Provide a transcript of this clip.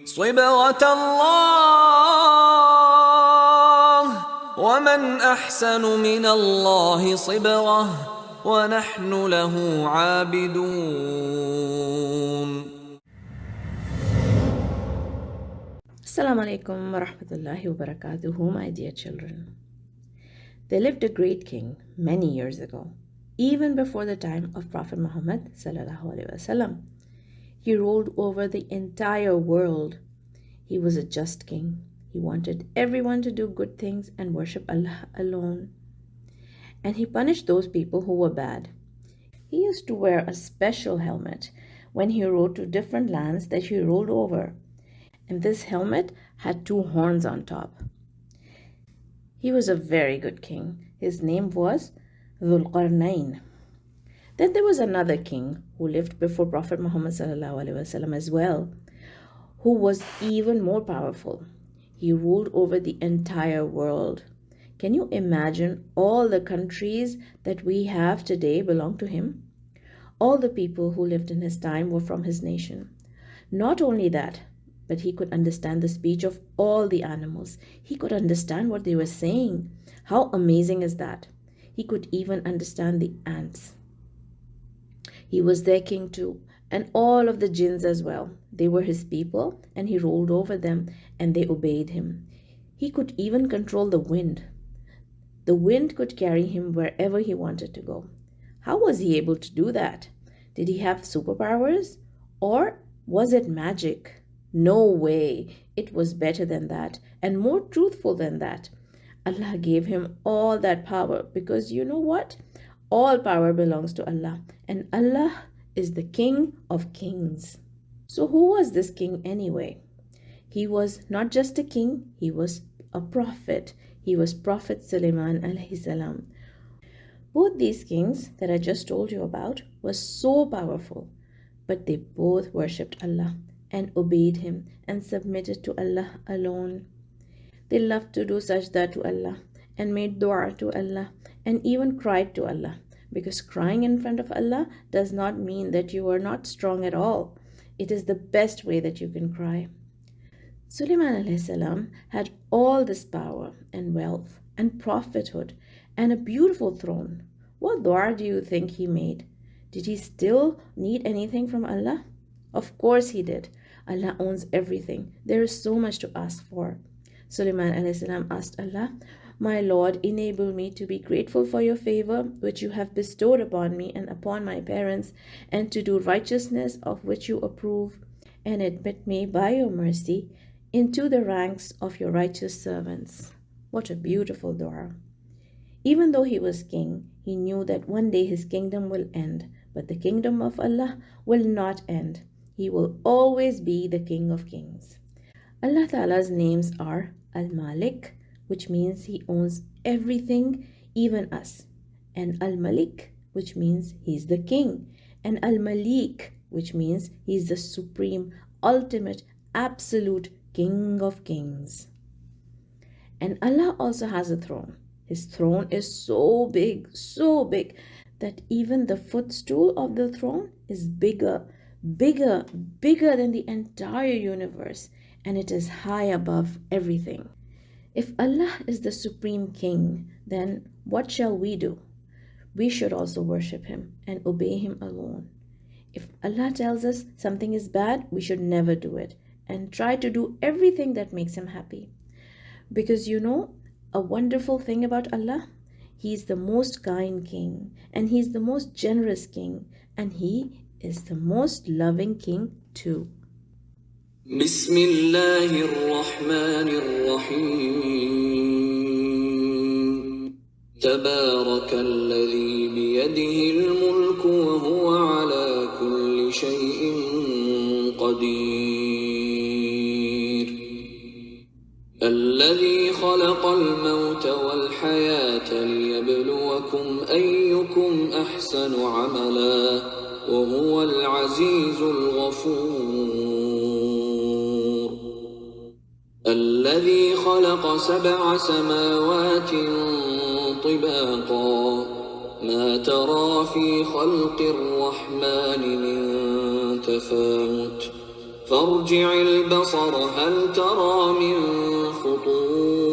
صبغة الله ومن أحسن من الله صبغة ونحن له عابدون. Assalamu alaikum wa rahmatullahi wa barakatuhu, my dear children. There lived a great king many years ago, even before the time of Prophet Muhammad sallallahu alaihi wasallam. He ruled over the entire world. He was a just king. He wanted everyone to do good things and worship Allah alone. And he punished those people who were bad. He used to wear a special helmet when he rode to different lands that he ruled over. And this helmet had two horns on top. He was a very good king. His name was Dhul Qarnayn. Then there was another king who lived before Prophet Muhammad ﷺ as well, who was even more powerful. He ruled over the entire world. Can you imagine all the countries that we have today belong to him? All the people who lived in his time were from his nation. Not only that, but he could understand the speech of all the animals. He could understand what they were saying. How amazing is that? He could even understand the ants. He was their king too, and all of the jinns as well. They were his people, and he ruled over them, and they obeyed him. He could even control the wind. The wind could carry him wherever he wanted to go. How was he able to do that? Did he have superpowers? Or was it magic? No way. It was better than that and more truthful than that. Allah gave him all that power because you know what? All power belongs to Allah, and Allah is the King of Kings. So who was this king anyway? He was not just a king, he was a prophet. He was Prophet Sulaiman alayhi salam. Both these kings that I just told you about were so powerful, but they both worshipped Allah and obeyed him and submitted to Allah alone. They loved to do sajda to Allah and made dua to Allah and even cried to Allah, because crying in front of Allah does not mean that you are not strong at all. It is the best way that you can cry. Sulaiman alayhi salam had all this power and wealth and prophethood and a beautiful throne. What dua do you think he made? Did he still need anything from Allah? Of course he did. Allah owns everything. There is so much to ask for. Sulaiman alayhi salam asked Allah, "My Lord, enable me to be grateful for your favor which you have bestowed upon me and upon my parents, and to do righteousness of which you approve, and admit me by your mercy into the ranks of your righteous servants." What a beautiful dua. Even though he was king, he knew that one day his kingdom will end, but the kingdom of Allah will not end. He will always be the King of Kings. Allah Ta'ala's names are Al-Malik, which means he owns everything, even us, and Al-Malik, which means he's the king, and Al-Malik, which means he's the supreme, ultimate, absolute King of Kings. And Allah also has a throne. His throne is so big, that even the footstool of the throne is bigger than the entire universe, and it is high above everything. If Allah is the supreme king, then what shall we do? We should also worship him and obey him alone. If Allah tells us something is bad, we should never do it and try to do everything that makes him happy. Because you know, a wonderful thing about Allah, he's the most kind king, and he's the most generous king, and he is the most loving king too. بسم الله الرحمن الرحيم تبارك الذي بيده الملك وهو على كل شيء قدير الذي خلق الموت والحياة ليبلوكم أيكم أحسن عملا وهو العزيز الغفور الذي خلق 7 سماوات طباقا ما ترى في خلق الرحمن من تفاوت فارجع البصر هل ترى من فطور